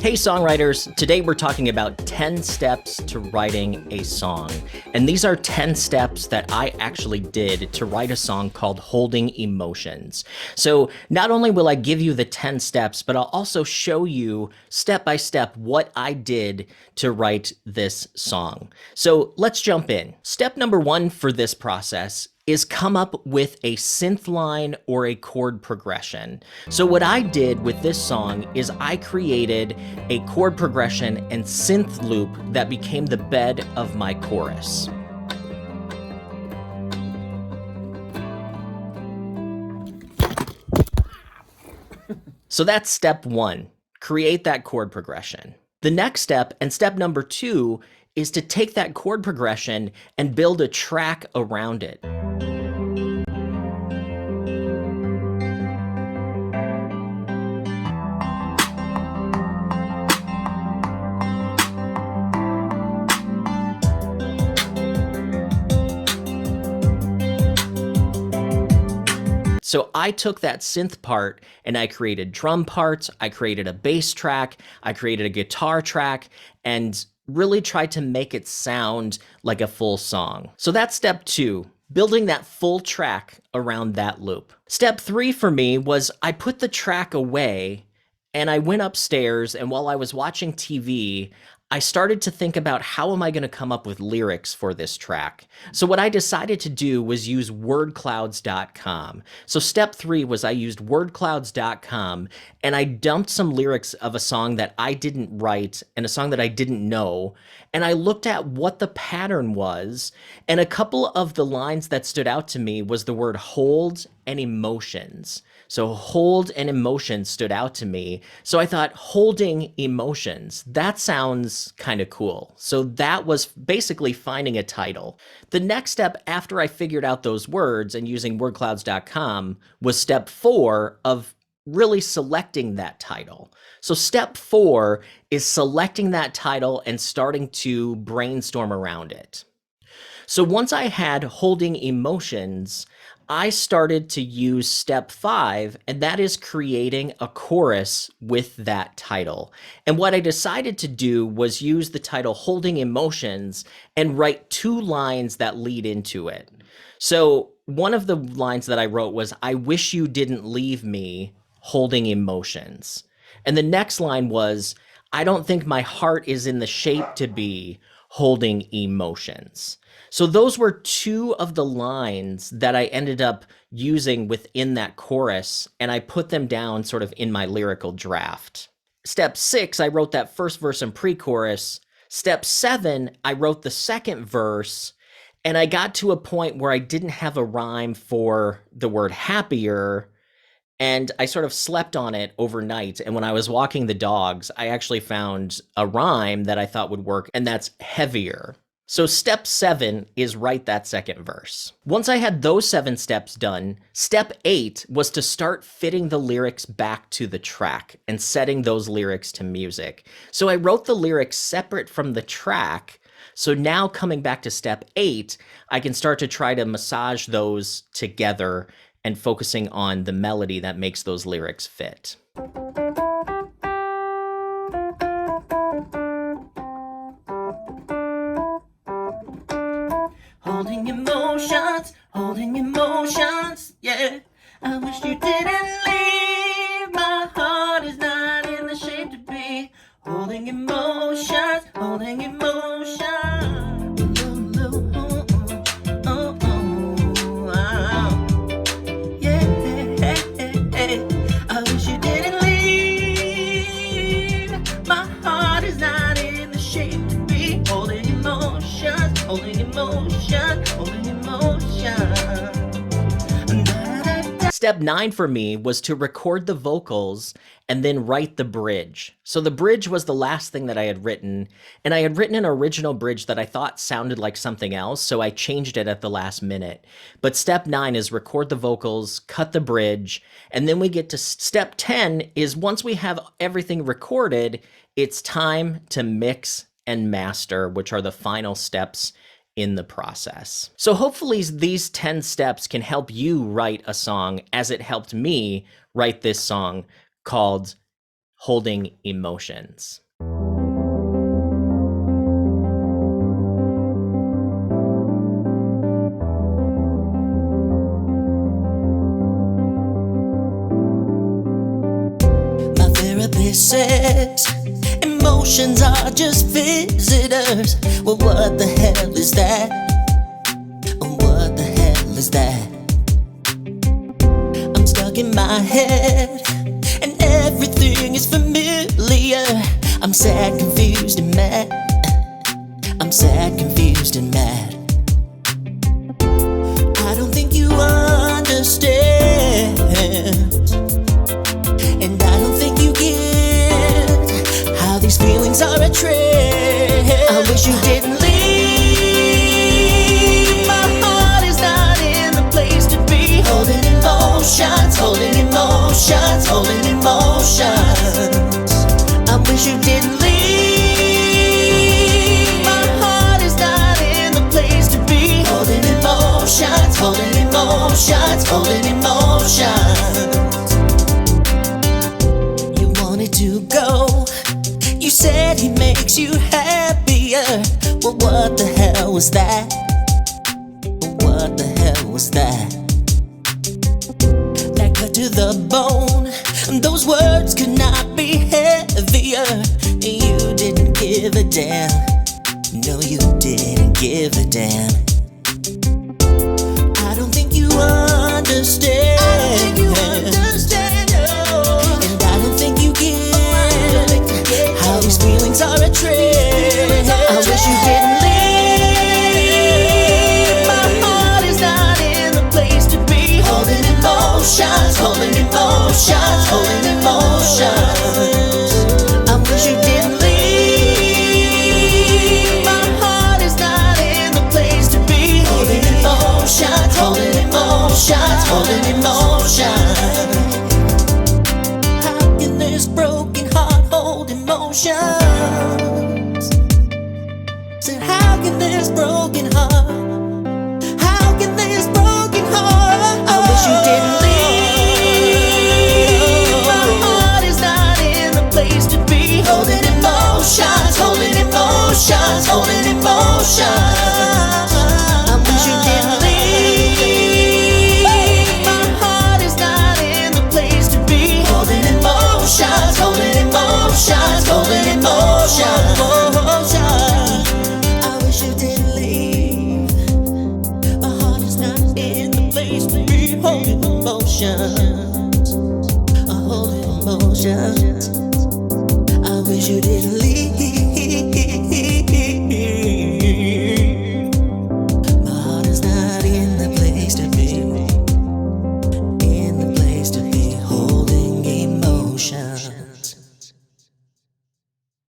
Hey songwriters, today we're talking about 10 steps to writing a song. And these are 10 steps that I actually did to write a song called Holding Emotions. So not only will I give you the 10 steps, but I'll also show you step by step what I did to write this song. So let's jump in. Step number 1 for this process is come up with a synth line or a chord progression. So what I did with this song is I created a chord progression and synth loop that became the bed of my chorus. So that's step 1, create that chord progression. The next step, and step number 2, is to take that chord progression and build a track around it. So I took that synth part and I created drum parts, I created a bass track, I created a guitar track, and really tried to make it sound like a full song. So that's step 2, building that full track around that loop. Step 3 for me was I put the track away and I went upstairs, and while I was watching TV, I started to think about how am I going to come up with lyrics for this track. So what I decided to do was use wordclouds.com. So step 3 was I used wordclouds.com and I dumped some lyrics of a song that I didn't write and a song that I didn't know. And I looked at what the pattern was, and a couple of the lines that stood out to me was the word hold and emotions. So hold and emotions stood out to me. So I thought holding emotions, that sounds kind of cool. So that was basically finding a title. The next step after I figured out those words and using wordclouds.com was step 4 of really selecting that title. So step 4 is selecting that title and starting to brainstorm around it. So once I had holding emotions, I started to use step 5, and that is creating a chorus with that title. And what I decided to do was use the title Holding Emotions and write 2 lines that lead into it. So one of the lines that I wrote was, I wish you didn't leave me holding emotions. And the next line was, I don't think my heart is in the shape to be holding emotions. So those were 2 of the lines that I ended up using within that chorus, and I put them down sort of in my lyrical draft. Step 6, I wrote that first verse and pre-chorus. Step 7, I wrote the second verse, and I got to a point where I didn't have a rhyme for the word happier, and I sort of slept on it overnight. And when I was walking the dogs, I actually found a rhyme that I thought would work, and that's heavier. So step 7 is write that second verse. Once I had those 7 steps done, step 8 was to start fitting the lyrics back to the track and setting those lyrics to music. So I wrote the lyrics separate from the track. So now coming back to step 8, I can start to try to massage those together and focusing on the melody that makes those lyrics fit. Holding emotions, yeah. I wish you didn't leave. My heart is not in the shape to be holding emotions, holding emotions. I wish you didn't leave. My heart is not in the shape to be holding emotions, holding emotions, holding emotions. Step 9 for me was to record the vocals and then write the bridge. So the bridge was the last thing that I had written, and I had written an original bridge that I thought sounded like something else, so I changed it at the last minute. But step 9 is record the vocals, cut the bridge, and then we get to step 10 is once we have everything recorded, it's time to mix and master, which are the final steps in the process. So hopefully these 10 steps can help you write a song as it helped me write this song called holding emotions. My therapist says emotions are just visitors. Well, what the hell is that? What the hell is that? I'm stuck in my head and everything is familiar. I'm sad, confused, and mad. I'm sad, confused, and mad. I don't think you understand, and I don't think you get how these feelings are a trend. I wish you didn't leave. My heart is not in the place to be. Holding emotions, holding emotions, holding emotions. I wish you didn't leave. My heart is not in the place to be. Holding emotions, holding emotions, holding emotions. You wanted to go. You said he makes you happier. Well, what the hell was that? What the hell was that? That cut to the bone. Those words could not be heavier. You didn't give a damn. No, you didn't give a damn. I don't think you understand. And I don't think you get how these feelings are a trend. I wish you didn't leave. My heart is not in the place to be. Holding emotions, holding emotions, holding emotions. I wish you didn't leave. My heart is not in the place to be. Holding emotions, holding emotions, holding emotions. How can this broken heart hold emotions? Said, how can this broken heart? How can this broken heart? I wish you didn't leave. My heart is not in the place to be. Holding emotions, holding emotions, holding emotions. I wish you didn't leave. My heart is not in the place to be. Holding emotions, holding emotions, holding emotions. I wish you didn't leave. My heart is not in the place to be. Holding emotions, holding emotions.